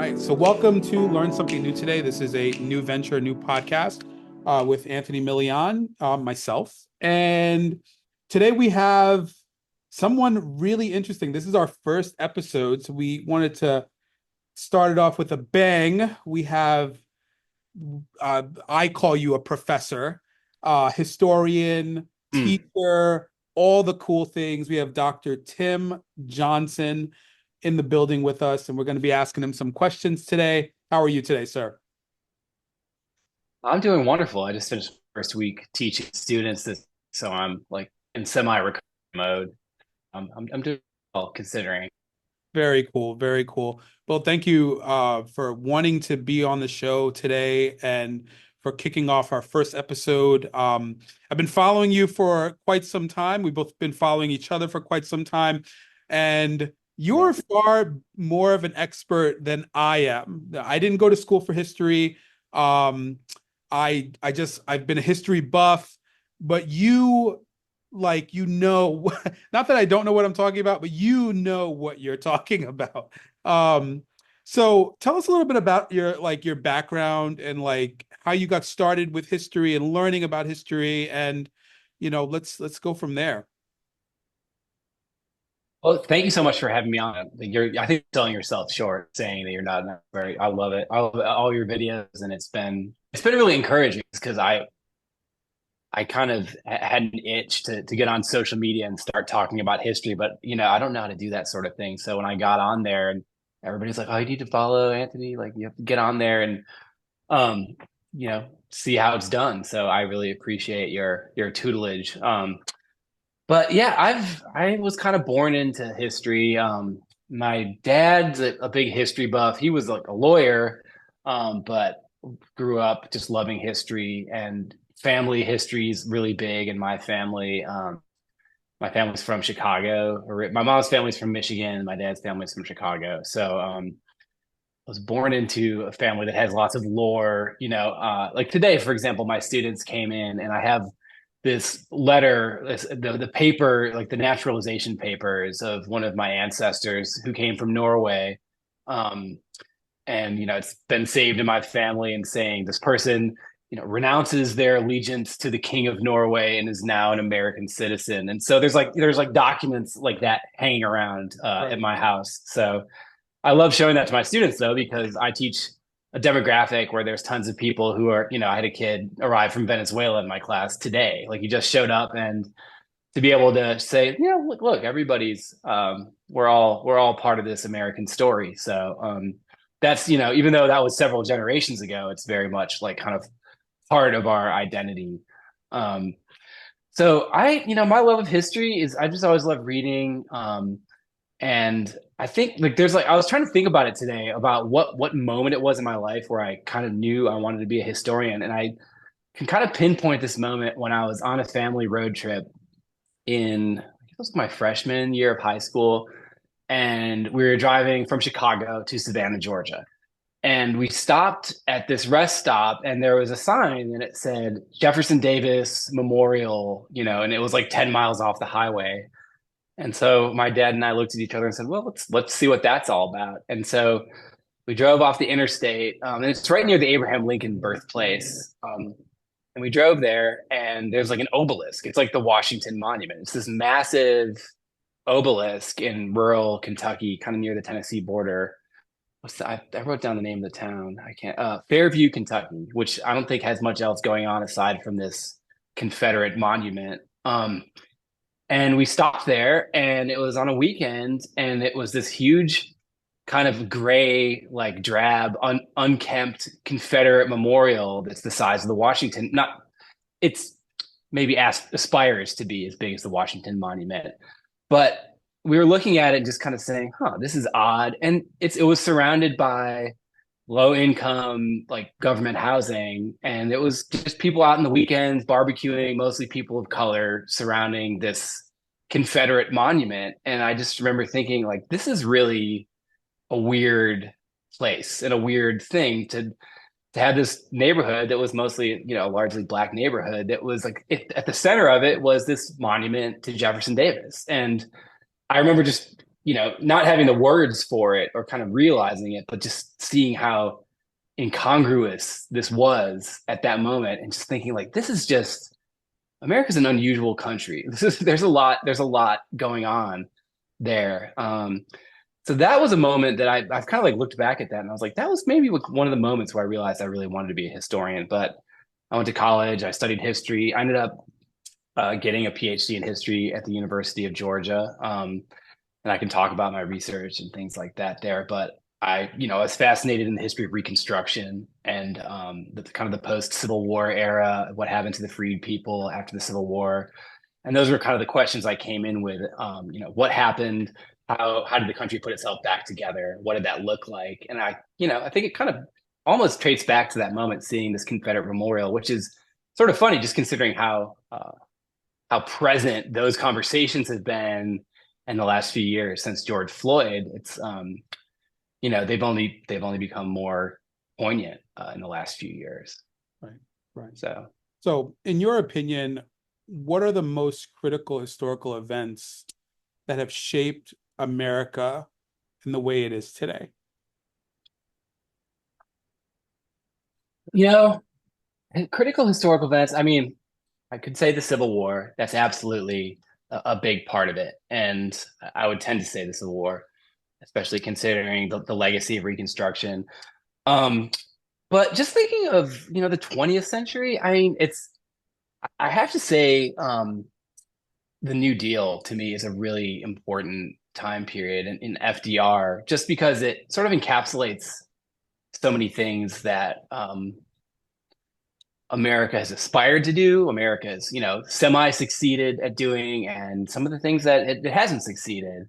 right. So welcome to Learn Something New today. This is a new venture, a new podcast with Anthony Millian, myself. And today we have someone really interesting. This is our first episode. So we wanted to start it off with a bang. We have, I call you a professor, historian, Mm. teacher, all the cool things. We have Dr. Tim Johnson in the building with us, and we're going to be asking him some questions today. How are you today, sir? I'm doing wonderful. I just finished first week teaching students this, so I'm like in semi-recovery mode. I'm doing well considering. Very cool, very cool. Well, thank you for wanting to be on the show today and for kicking off our first episode. I've been following you for quite some time. We've both been following each other for quite some time, and Yeah. you're far more of an expert than I am. I didn't go to school for history. Um, I've been a history buff, but you not that I don't know what I'm talking about, but you know what you're talking about. Um, so tell us a little bit about your background and like how you got started with history and learning about history, and let's go from there. Well, thank you so much for having me on. I think you're selling yourself short, saying that you're not very. I love it. I love all your videos, and it's been really encouraging because I kind of had an itch to get on social media and start talking about history, but I don't know how to do that sort of thing. So when I got on there and everybody's like, "Oh, you need to follow Anthony. Like you have to get on there and um, see how it's done." So I really appreciate your tutelage. But yeah, I was kind of born into history. My dad's a big history buff. He was like a lawyer, but grew up just loving history, and family history is really big in my family. My family's from Chicago. My mom's family's from Michigan. My dad's family's from Chicago. So I was born into a family that has lots of lore. Like today, for example, my students came in, and I have this letter, the paper, like the naturalization papers of one of my ancestors who came from Norway. Um, and it's been saved in my family, and saying this person renounces their allegiance to the king of Norway and is now an American citizen. And so there's like documents like that hanging around at Right. my house. So I love showing that to my students though, because I teach a demographic where there's tons of people who are, I had a kid arrive from Venezuela in my class today. Like he just showed up, and to be able to say, yeah, look, everybody's we're all part of this American story. So that's, even though that was several generations ago, it's very much like kind of part of our identity. Um, so my love of history is I just always love reading. And I think like there's like I was trying to think about it today about what moment it was in my life where I kind of knew I wanted to be a historian. And I can kind of pinpoint this moment when I was on a family road trip in I think it was my freshman year of high school. And we were driving from Chicago to Savannah, Georgia. And we stopped at this rest stop, and there was a sign, and it said Jefferson Davis Memorial, and it was like 10 miles off the highway. And so my dad and I looked at each other and said, "Well, let's see what that's all about." And so we drove off the interstate, and it's right near the Abraham Lincoln birthplace. And we drove there, and there's like an obelisk. It's like the Washington Monument. It's this massive obelisk in rural Kentucky, kind of near the Tennessee border. I wrote down the name of the town. I can't. Fairview, Kentucky, which I don't think has much else going on aside from this Confederate monument. And we stopped there, and it was on a weekend, and it was this huge kind of gray, like drab, unkempt Confederate memorial that's the size of the Washington. Not, it's maybe aspires to be as big as the Washington Monument, but we were looking at it and just kind of saying, "Huh, this is odd." And it was surrounded by low income like government housing, and it was just people out in the weekends barbecuing, mostly people of color, surrounding this Confederate monument. And I just remember thinking like this is really a weird place and a weird thing to have this neighborhood that was mostly a largely black neighborhood that was like at the center of it was this monument to Jefferson Davis. And I remember just not having the words for it or kind of realizing it, but just seeing how incongruous this was at that moment and just thinking like, this is just, America's an unusual country. There's a lot going on there. So that was a moment that I've kind of like looked back at that and I was like, that was maybe one of the moments where I realized I really wanted to be a historian. But I went to college, I studied history. I ended up getting a PhD in history at the University of Georgia. And I can talk about my research and things like that there. But I was fascinated in the history of Reconstruction and the kind of the post-Civil War era, what happened to the freed people after the Civil War. And those were kind of the questions I came in with. What happened? How did the country put itself back together? What did that look like? And I think it kind of almost traces back to that moment, seeing this Confederate memorial, which is sort of funny, just considering how present those conversations have been in the last few years since George Floyd. It's they've only become more poignant in the last few years. Right. Right. So in your opinion, what are the most critical historical events that have shaped America in the way it is today? Critical historical events. I mean, I could say the Civil War. That's absolutely a big part of it, and I would tend to say the Civil War, especially considering the legacy of Reconstruction. But just thinking of the 20th century, I mean, I have to say the New Deal to me is a really important time period in FDR, just because it sort of encapsulates so many things that America has aspired to do. America has, semi-succeeded at doing, and some of the things that it hasn't succeeded.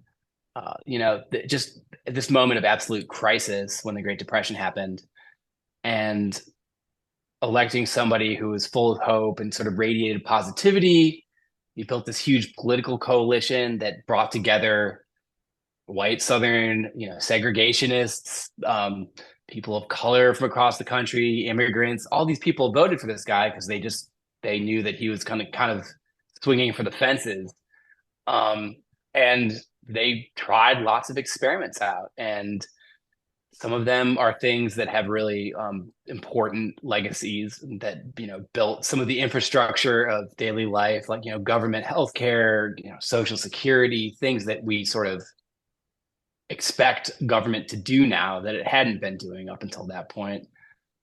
Just this moment of absolute crisis when the Great Depression happened, and electing somebody who was full of hope and sort of radiated positivity. He built this huge political coalition that brought together white Southern, segregationists, people of color from across the country, immigrants. All these people voted for this guy because they knew that he was kind of swinging for the fences, and they tried lots of experiments out, and some of them are things that have really important legacies that built some of the infrastructure of daily life, like government healthcare, social security, things that we sort of expect government to do now that it hadn't been doing up until that point.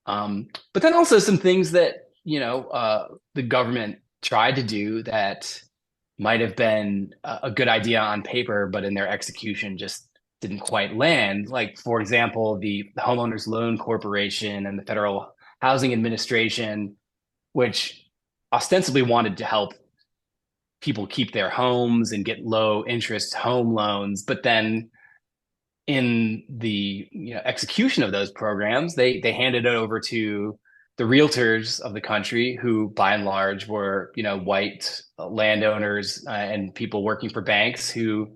But then also some things that the government tried to do that might have been a good idea on paper, but in their execution just didn't quite land. Like, for example, the Homeowners Loan Corporation and the Federal Housing Administration, which ostensibly wanted to help people keep their homes and get low interest home loans. But then in the execution of those programs, they handed it over to the realtors of the country, who by and large were white landowners and people working for banks, who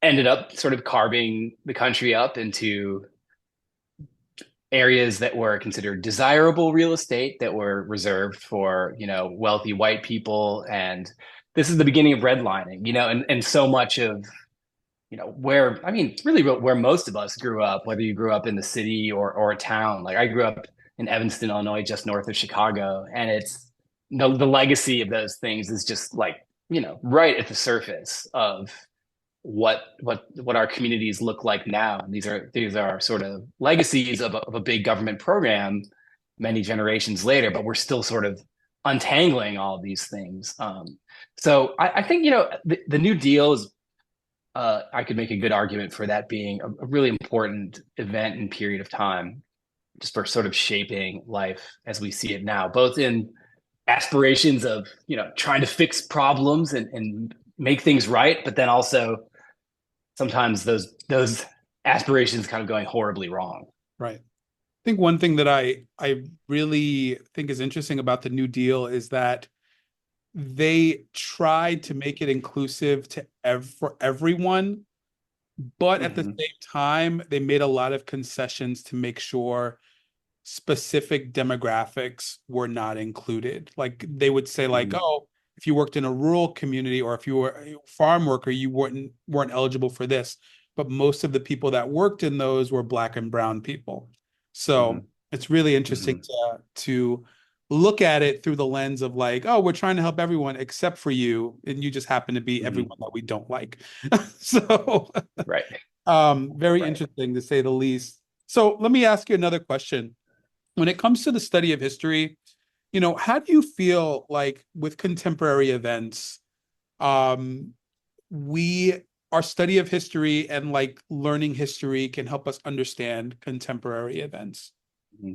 ended up sort of carving the country up into areas that were considered desirable real estate that were reserved for wealthy white people. And this is the beginning of redlining, and so much of where, I mean, really where most of us grew up, whether you grew up in the city or a town. Like, I grew up in Evanston, Illinois, just north of Chicago, and it's the legacy of those things is just like right at the surface of what our communities look like now. And these are sort of legacies of a big government program many generations later, but we're still sort of untangling all of these things. So I think the New Deal is, I could make a good argument for that being a really important event and period of time, just for sort of shaping life as we see it now, both in aspirations of trying to fix problems and make things right, but then also sometimes those aspirations kind of going horribly wrong. Right. I think one thing that I really think is interesting about the New Deal is that they tried to make it inclusive for everyone, but at the same time, they made a lot of concessions to make sure specific demographics were not included. Like, they would say, like, oh, if you worked in a rural community or if you were a farm worker, you weren't eligible for this. but most of the people that worked in those were Black and brown people. So Hmm. it's really interesting Hmm. to look at it through the lens of like, oh, we're trying to help everyone except for you, and you just happen to be Hmm. everyone that we don't like. So Right. very Right. interesting to say the least. So let me ask you another question. When it comes to the study of history, how do you feel like with contemporary events, um, we our study of history and like learning history can help us understand contemporary events? Hmm.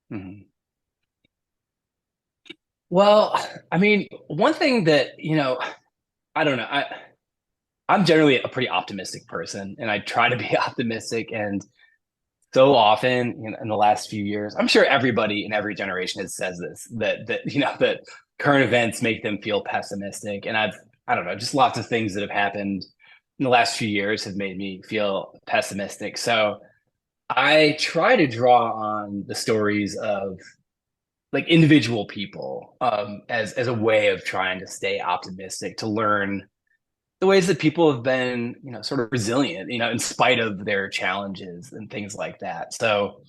Hmm. Well, I mean, one thing that, I don't know. I'm generally a pretty optimistic person, and I try to be optimistic. And so often in the last few years, I'm sure everybody in every generation has says this, that current events make them feel pessimistic. And I don't know, just lots of things that have happened in the last few years have made me feel pessimistic. So I try to draw on the stories of like individual people, as a way of trying to stay optimistic, to learn the ways that people have been, sort of resilient, in spite of their challenges and things like that. So,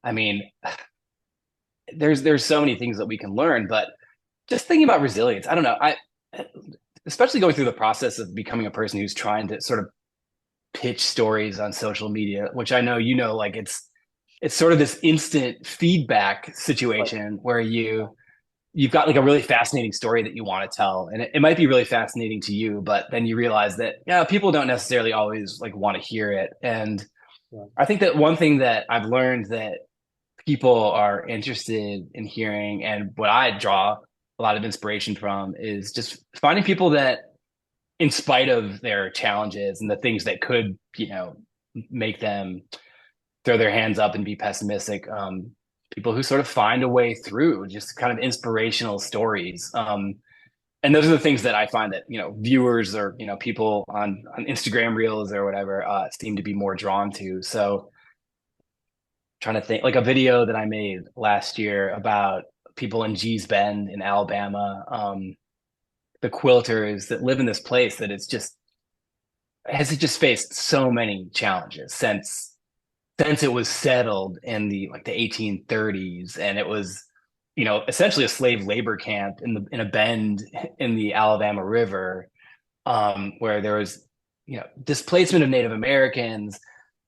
I mean, there's so many things that we can learn, but just thinking about resilience, I don't know, especially going through the process of becoming a person who's trying to sort of pitch stories on social media, which I know, like it's sort of this instant feedback Right. situation where you've got like a really fascinating story that you want to tell, and it might be really fascinating to you, but then you realize that, yeah, people don't necessarily always like want to hear it. And Right. I think that one thing that I've learned that people are interested in hearing, and what I draw a lot of inspiration from, is just finding people that, in spite of their challenges and the things that could, make them throw their hands up and be pessimistic, people who sort of find a way through, just kind of inspirational stories. And those are the things that I find that, viewers, or, people on Instagram reels or whatever, seem to be more drawn to. So trying to think, like a video that I made last year about people in Gee's Bend in Alabama, the quilters that live in this place that has just faced so many challenges since it was settled in the 1830s, and it was, essentially a slave labor camp in a bend in the Alabama River, where there was, displacement of Native Americans,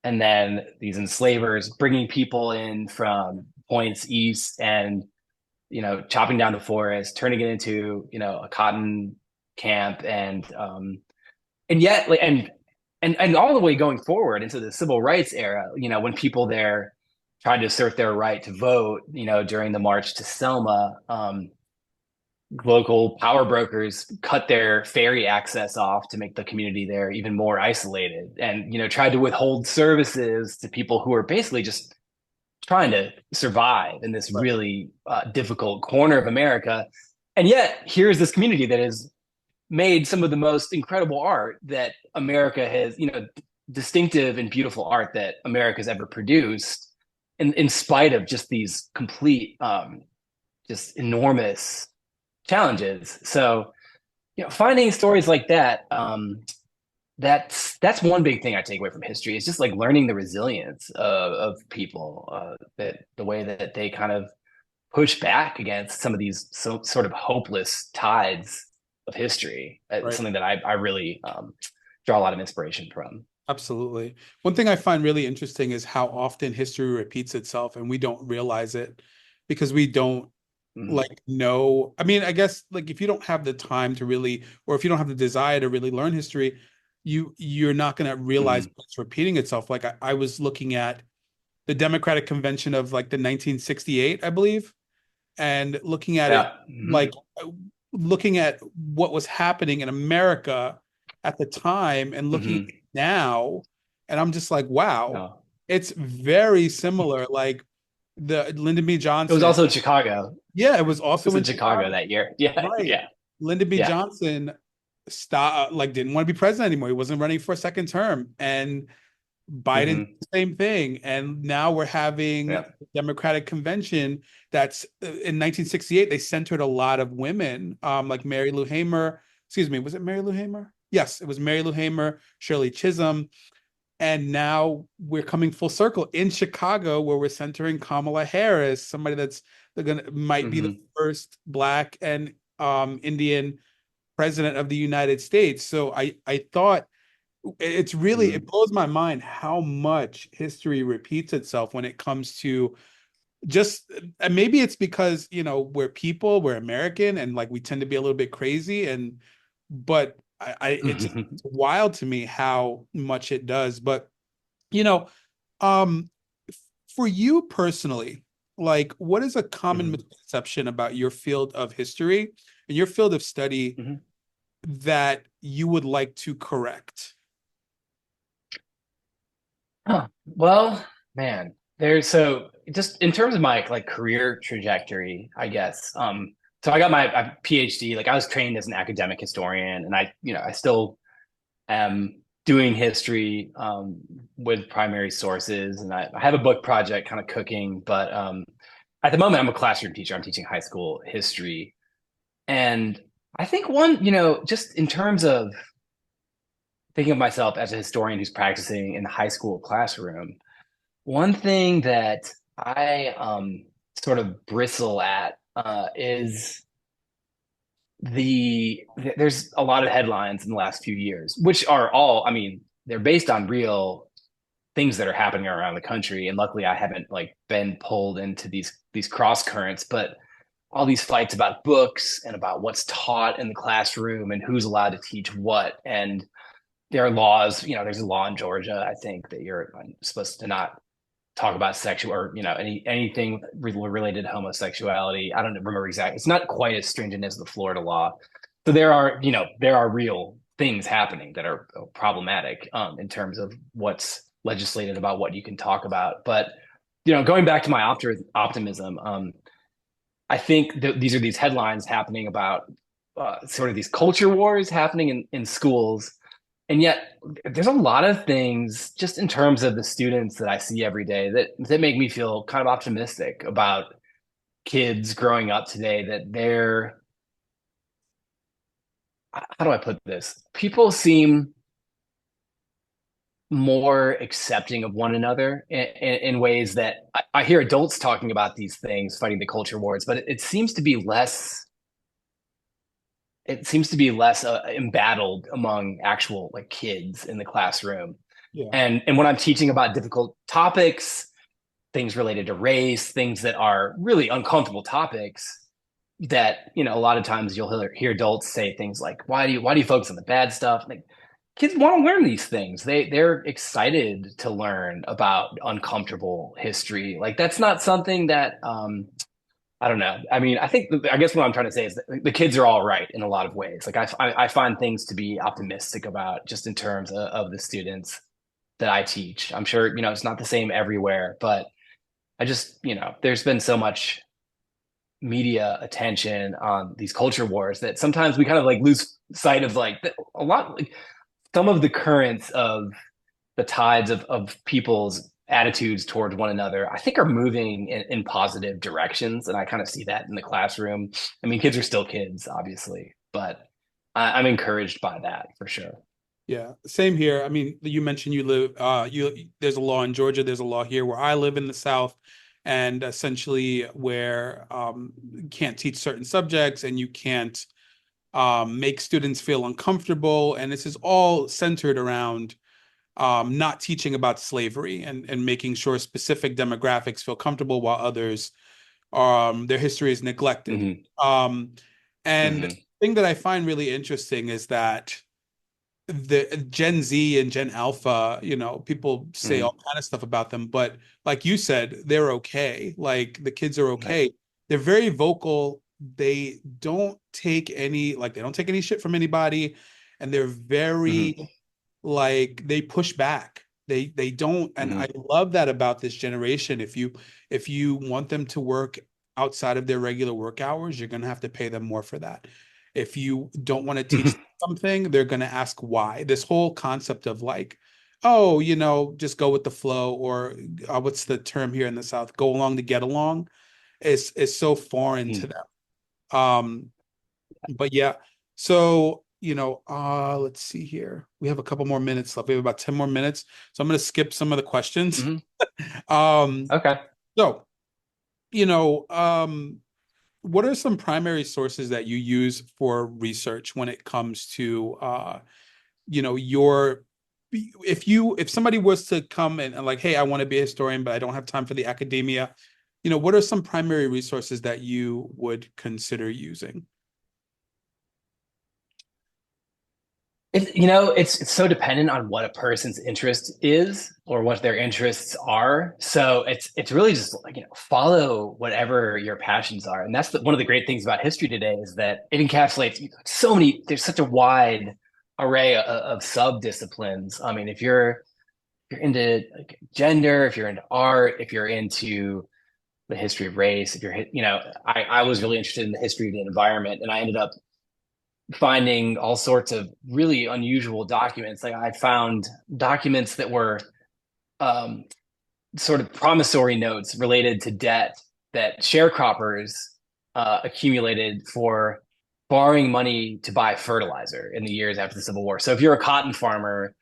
and then these enslavers bringing people in from points east, and, chopping down the forest, turning it into, a cotton camp. And yet, like, and all the way going forward into the civil rights era, when people there tried to assert their right to vote, during the march to Selma, local power brokers cut their ferry access off to make the community there even more isolated, and, tried to withhold services to people who were basically just trying to survive in this Right. really difficult corner of America. And yet, here's this community that has made some of the most incredible art that America has, distinctive and beautiful art that America's ever produced, in spite of just these complete, just enormous challenges. So, finding stories like that, that's one big thing I take away from history. Is just like learning the resilience of people, that the way that they kind of push back against some of these sort of hopeless tides of history. It's Right. something that I really, draw a lot of inspiration from. Absolutely. One thing I find really interesting is how often history repeats itself and we don't realize it because we don't Mhm. like know. I mean, I guess like if you don't have the time to really, or if you don't have the desire to really learn history, you're not going to realize Mhm. it's repeating itself. Like I was looking at the Democratic Convention of like the 1968, I believe, and looking at it Yeah. Mhm. like looking at what was happening in America at the time and looking Mhm. now, and I'm just like, wow, No. it's very similar. Like the Lyndon B. It was Johnson, also in Chicago. yeah, it was It was also in in Chicago Chicago, that year. Yeah. right? Yeah. Lyndon B. Yeah. Johnson stop like didn't want to be president anymore. He wasn't running for a second term, and Biden did Hmm. the same thing. And now we're having Yeah. the Democratic convention that's in 1968, they centered a lot of women, like Mary Lou Hamer. Excuse me, was it Mary Lou Hamer? Yes, it was Mary Lou Hamer, Shirley Chisholm, and now we're coming full circle in Chicago, where we're centering Kamala Harris, somebody that's they're gonna might be the Hmm. first Black and Indian president of the United States. So I thought it's really it Hmm. blows my mind how much history repeats itself when it comes to just and maybe it's because we're people, we're American, and like we tend to be a little bit crazy, and but I it's just Hmm. wild to me how much it does. But you know, um, for you personally, like what is a common Hmm. misconception about your field of history and your field of study Hmm. that you would like to correct? Huh. Well, man, there's so just in terms of my like career trajectory, I guess. So I got my PhD. Like I was trained as an academic historian, and I still am doing history with primary sources, and I have a book project kind of cooking. But at the moment, I'm a classroom teacher. I'm teaching high school history, and I think one, just in terms of thinking of myself as a historian who's practicing in the high school classroom. One thing that I sort of bristle at is there's a lot of headlines in the last few years, which are all, I mean, they're based on real things that are happening around the country. And luckily, I haven't like been pulled into these cross currents, but all these fights about books and about what's taught in the classroom and who's allowed to teach what. And there are laws, there's a law in Georgia, I think, that you're supposed to not talk about sexual or anything related to homosexuality. I don't remember exactly. It's not quite as stringent as the Florida law. So there are real things happening that are problematic in terms of what's legislated about what you can talk about. But going back to my optimism, I think that these are these headlines happening about sort of these culture wars happening in schools, and yet there's a lot of things just in terms of the students that I see every day that make me feel kind of optimistic about kids growing up today, that they're, how do I put this? People seem more accepting of one another in ways that I hear adults talking about these things, fighting the culture wars, but it seems to be less. It seems to be less embattled among actual like kids in the classroom. Yeah. And when I'm teaching about difficult topics, things related to race, things that are really uncomfortable topics, that a lot of times you'll hear adults say things like, why do you focus on the bad stuff? Like, kids want to learn these things. They're excited to learn about uncomfortable history. Like that's not something that I don't know. I mean, I guess what I'm trying to say is that the kids are all right in a lot of ways. Like I find things to be optimistic about just in terms of the students that I teach. I'm sure, it's not the same everywhere, but I just, there's been so much media attention on these culture wars that sometimes we kind of like lose sight of like a lot, like some of the currents of the tides of people's attitudes towards one another, I think are moving in positive directions. And I kind of see that in the classroom. I mean, kids are still kids, obviously, but I'm encouraged by that for sure. Yeah, same here. I mean, you mentioned you live you there's a law in Georgia, there's a law here where I live in the South, and essentially where you can't teach certain subjects and you can't make students feel uncomfortable, and this is all centered around not teaching about slavery and making sure specific demographics feel comfortable while others their history is neglected. Hmm. Um, and the Hmm. thing that I find really interesting is that the Gen Z and Gen Alpha, people say all Hmm. kind of stuff about them, but like you said, they're okay. Like the kids are Right. okay. They're very vocal. They don't take any shit from anybody, and they're very Hmm. like they push back. They don't, and I Hmm. love that about this generation. If you want them to work outside of their regular work hours, you're gonna have to pay them more for that. If you don't want to teach something, they're gonna ask why. This whole concept of like, oh, just go with the flow, or what's the term here in the South? Go along to get along is so foreign to them. Um, but yeah, so let's see here. We have a couple more minutes left. We have about 10 more minutes. So I'm going to skip some of the questions. Hmm. Um, Okay. so, you know, um, what are some primary sources that you use for research when it comes to, your, if somebody was to come and like, hey, I want to be a historian, but I don't have time for the academia, what are some primary resources that you would consider using? It's so dependent on what a person's interest is or what their interests are. So it's really just like, follow whatever your passions are. And that's one of the great things about history today is that it encapsulates so many, there's such a wide array of sub disciplines. I mean, if you're into like gender, if you're into art, if you're into the history of race, if you're, I was really interested in the history of the environment, and I ended up finding all sorts of really unusual documents. Like I found documents that were um, sort of promissory notes related to debt that sharecroppers accumulated for borrowing money to buy fertilizer in the years after the Civil War. So if you're a cotton farmer,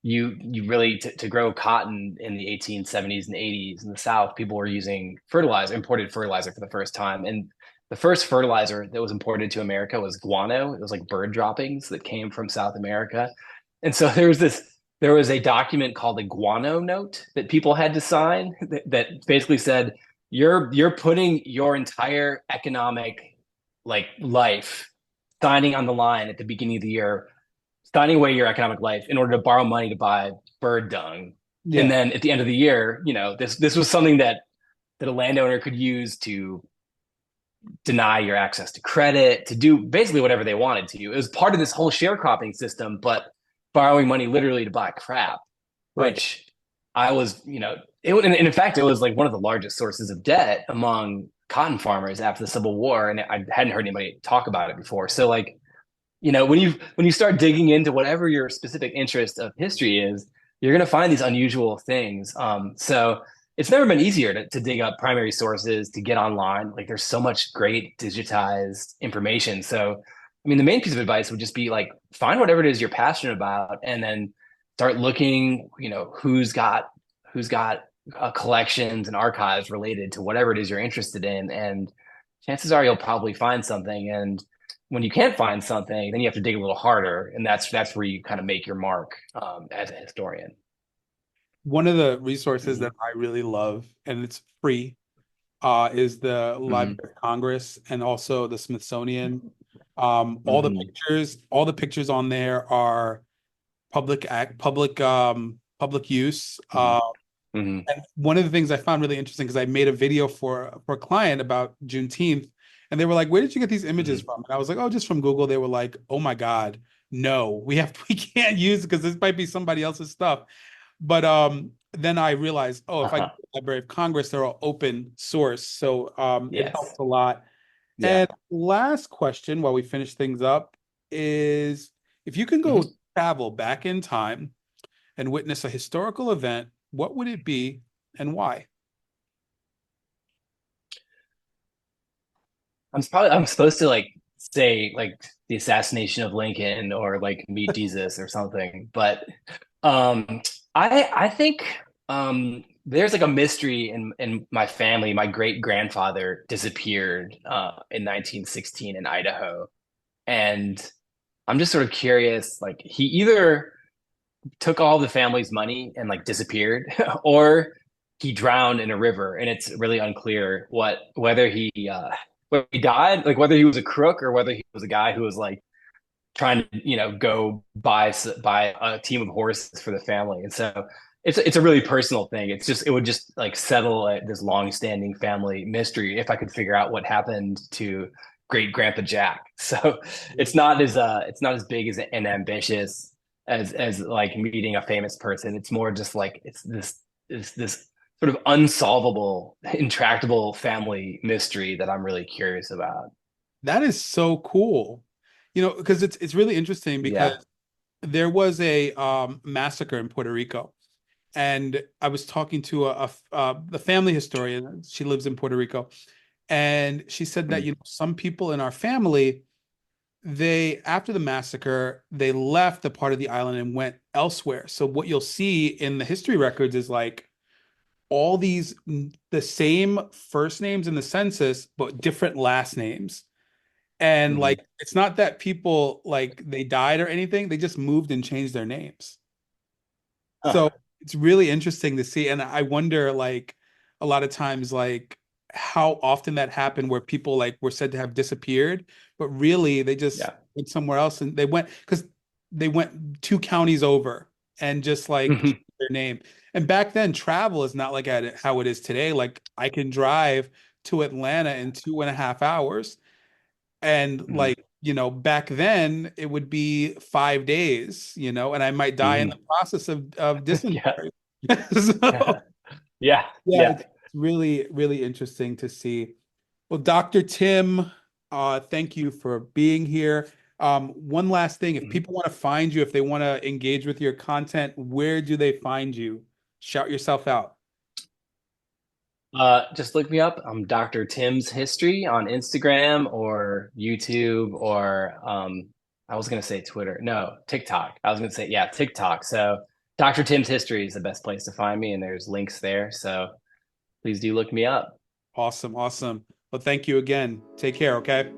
you really to grow cotton in the 1870s and 80s in the South, people were using fertilizer, imported fertilizer for the first time. And the first fertilizer that was imported to America was guano. It was like bird droppings that came from South America. And so there was a document called a guano note that people had to sign that basically said you're putting your entire economic like life signing on the line at the beginning of the year, signing away your economic life in order to borrow money to buy bird dung. And Yeah. then at the end of the year, this was something that a landowner could use to deny your access to credit, to do basically whatever they wanted to. It was part of this whole sharecropping system, but borrowing money literally to buy crap, Right. which I was, and in fact, it was like one of the largest sources of debt among cotton farmers after the Civil War. And I hadn't heard anybody talk about it before. So like, when you start digging into whatever your specific interest of history is, you're going to find these unusual things. So it's never been easier to dig up primary sources, to get online. Like there's so much great digitized information. So, I mean, the main piece of advice would just be like find whatever it is you're passionate about, and then start looking. Who's got collections and archives related to whatever it is you're interested in, and chances are you'll probably find something. And when you can't find something, then you have to dig a little harder, and that's where you kind of make your mark as a historian. One of the resources Hmm. that I really love, and it's free, is the Hmm. Library of Congress and also the Smithsonian. Hmm. All the pictures on there are public use. Hmm. Hmm. And one of the things I found really interesting because I made a video for a client about Juneteenth, and they were like, "Where did you get these images Hmm. from?" And I was like, "Oh, just from Google." They were like, "Oh my God, no, we can't use it because this might be somebody else's stuff." But then I realized, oh, if I go Uh-huh. to the Library of Congress, they're all open source, so it Yes. helps a lot. Yeah. And last question, while we finish things up, is if you can go Hmm. travel back in time and witness a historical event, what would it be and why? I'm supposed to like say like the assassination of Lincoln or like meet Jesus or something, but um, I think there's like a mystery in my family. My great grandfather disappeared in 1916 in Idaho, and I'm just sort of curious. Like he either took all the family's money and like disappeared, or he drowned in a river, and it's really unclear whether he died, like whether he was a crook or whether he was a guy who was like trying to go buy a team of horses for the family. And so it's a really personal thing. It would just like settle this long-standing family mystery if I could figure out what happened to great grandpa Jack. So it's not as big as and ambitious as like meeting a famous person. It's more just like it's this sort of unsolvable, intractable family mystery that I'm really curious about. That is so cool. Because it's really interesting because Yeah. there was a massacre in Puerto Rico, and I was talking to the family historian. She lives in Puerto Rico, and she said that some people in our family they, after the massacre, they left the part of the island and went elsewhere. So what you'll see in the history records is like all these the same first names in the census, but different last names. And Hmm. like it's not that people like they died or anything, they just moved and changed their names. Huh. So it's really interesting to see. And I wonder like a lot of times like how often that happened where people like were said to have disappeared, but really they just Yeah. went somewhere else and they went because they went 2 counties over and just like Hmm. changed their name. And back then travel is not like how it is today. Like I can drive to Atlanta in 2.5 hours. And Hmm. like, back then it would be 5 days, and I might die in the Hmm. process of Yeah. dysentery. So Yeah. Yeah. yeah, Yeah. it's really, really interesting to see. Well, Dr. Tim, thank you for being here. One last thing, if Mhm. people want to find you, if they want to engage with your content, where do they find you? Shout yourself out. Just look me up. I'm Dr. Tim's History on Instagram or YouTube or I was gonna say Twitter. No, TikTok. I was gonna say, yeah, TikTok. So Dr. Tim's History is the best place to find me, and there's links there. So please do look me up. Awesome, awesome. Well, thank you again. Take care, okay?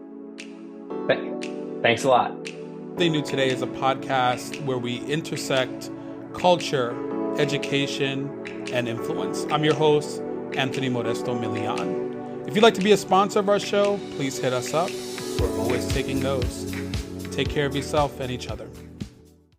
Thanks a lot. Something New Today is a podcast where we intersect culture, education, and influence. I'm your host, Anthony Modesto Milian. If you'd like to be a sponsor of our show, please hit us up. We're always taking those. Take care of yourself and each other.